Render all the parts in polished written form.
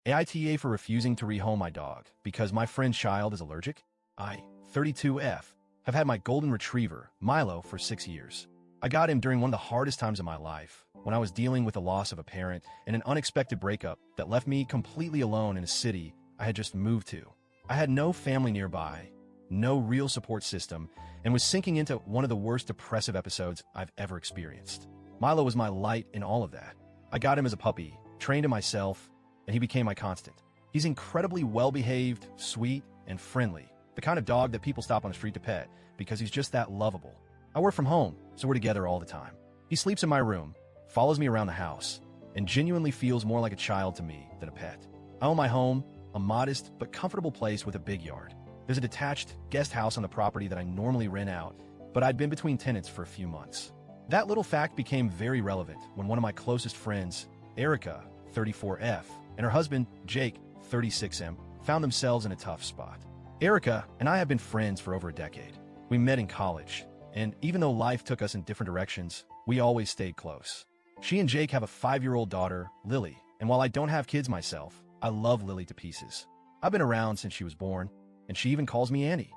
AITA for refusing to rehome my dog because my friend's child is allergic. I, 32F, have had my golden retriever, Milo, for 6 years. I got him during one of the hardest times of my life, when I was dealing with the loss of a parent and an unexpected breakup that left me completely alone in a city I had just moved to. I had no family nearby, no real support system, and was sinking into one of the worst depressive episodes I've ever experienced. Milo was my light in all of that. I got him as a puppy, trained him myself, and he became my constant. He's incredibly well-behaved, sweet, and friendly, the kind of dog that people stop on the street to pet because he's just that lovable. I work from home, so we're together all the time. He sleeps in my room, follows me around the house, and genuinely feels more like a child to me than a pet. I own my home, a modest but comfortable place with a big yard. There's a detached guest house on the property that I normally rent out, but I'd been between tenants for a few months. That little fact became very relevant when one of my closest friends, Erica, 34F, and her husband, Jake, 36M, found themselves in a tough spot. Erica and I have been friends for over a decade. We met in college, and even though life took us in different directions, we always stayed close. She and Jake have a 5-year-old daughter, Lily, and while I don't have kids myself, I love Lily to pieces. I've been around since she was born, and she even calls me Annie.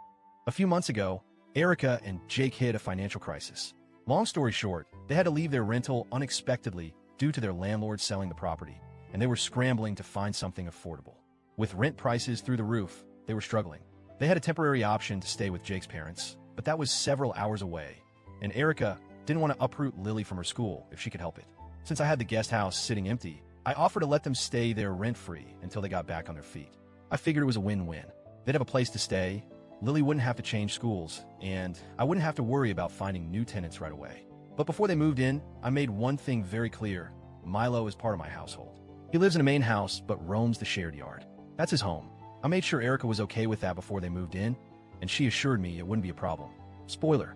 A few months ago, Erica and Jake hit a financial crisis. Long story short, they had to leave their rental unexpectedly due to their landlord selling the property, and they were scrambling to find something affordable. With rent prices through the roof, they were struggling. They had a temporary option to stay with Jake's parents, but that was several hours away, and Erica didn't want to uproot Lily from her school if she could help it. Since I had the guest house sitting empty, I offered to let them stay there rent-free until they got back on their feet. I figured it was a win-win. They'd have a place to stay, Lily wouldn't have to change schools, and I wouldn't have to worry about finding new tenants right away. But before they moved in, I made one thing very clear. Milo is part of my household. He lives in a main house, but roams the shared yard. That's his home. I made sure Erica was okay with that before they moved in, and she assured me it wouldn't be a problem. Spoiler,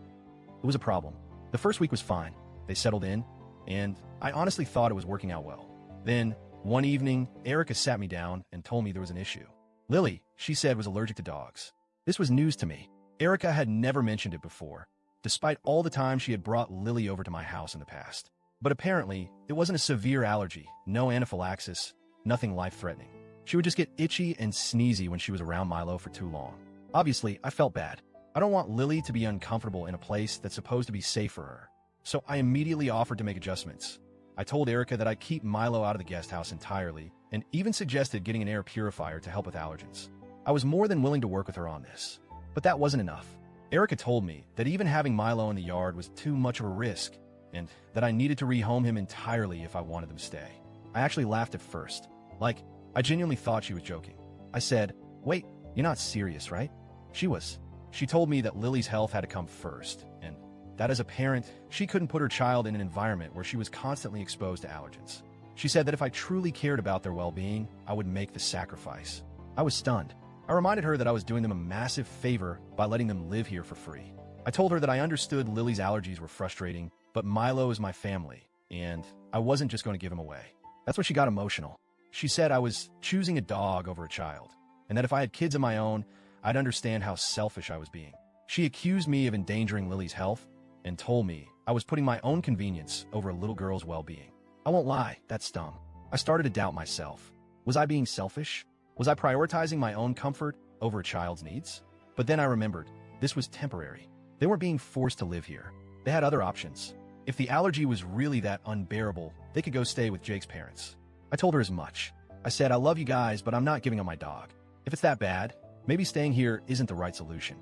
it was a problem. The first week was fine. They settled in, and I honestly thought it was working out well. Then, one evening, Erica sat me down and told me there was an issue. Lily, she said, was allergic to dogs. This was news to me. Erica had never mentioned it before, despite all the time she had brought Lily over to my house in the past. But apparently, it wasn't a severe allergy, no anaphylaxis, nothing life-threatening. She would just get itchy and sneezy when she was around Milo for too long. Obviously, I felt bad. I don't want Lily to be uncomfortable in a place that's supposed to be safe for her. So I immediately offered to make adjustments. I told Erica that I'd keep Milo out of the guest house entirely, and even suggested getting an air purifier to help with allergens. I was more than willing to work with her on this. But that wasn't enough. Erica told me that even having Milo in the yard was too much of a risk, and that I needed to rehome him entirely if I wanted him to stay. I actually laughed at first. Like, I genuinely thought she was joking. I said, "Wait, you're not serious, right?" She was. She told me that Lily's health had to come first, and that as a parent, she couldn't put her child in an environment where she was constantly exposed to allergens. She said that if I truly cared about their well-being, I would make the sacrifice. I was stunned. I reminded her that I was doing them a massive favor by letting them live here for free. I told her that I understood Lily's allergies were frustrating, but Milo is my family, and I wasn't just going to give him away. That's when she got emotional. She said I was choosing a dog over a child, and that if I had kids of my own, I'd understand how selfish I was being. She accused me of endangering Lily's health and told me I was putting my own convenience over a little girl's well-being. I won't lie, that stung. I started to doubt myself. Was I being selfish? Was I prioritizing my own comfort over a child's needs? But then I remembered, this was temporary. They weren't being forced to live here. They had other options. If the allergy was really that unbearable, they could go stay with Jake's parents. I told her as much. I said, "I love you guys, but I'm not giving up my dog. If it's that bad, maybe staying here isn't the right solution."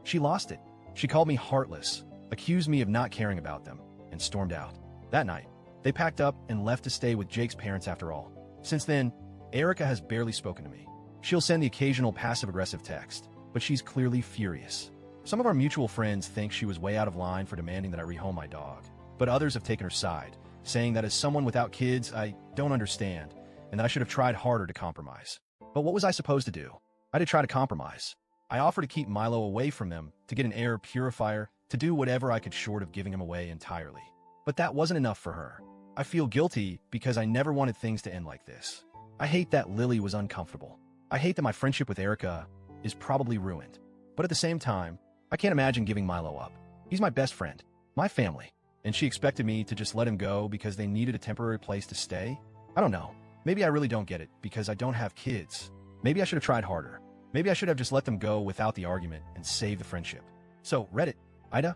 She lost it. She called me heartless, accused me of not caring about them, and stormed out. That night, they packed up and left to stay with Jake's parents after all. Since then, Erica has barely spoken to me. She'll send the occasional passive-aggressive text, but she's clearly furious. Some of our mutual friends think she was way out of line for demanding that I rehome my dog, but others have taken her side, saying that as someone without kids, I don't understand, and that I should have tried harder to compromise. But what was I supposed to do? I did try to compromise. I offered to keep Milo away from them, to get an air purifier, to do whatever I could short of giving him away entirely. But that wasn't enough for her. I feel guilty because I never wanted things to end like this. I hate that Lily was uncomfortable. I hate that my friendship with Erica is probably ruined. But at the same time, I can't imagine giving Milo up. He's my best friend, my family, and she expected me to just let him go because they needed a temporary place to stay? I don't know. Maybe I really don't get it because I don't have kids. Maybe I should have tried harder. Maybe I should have just let them go without the argument and saved the friendship. So, Reddit, AITA,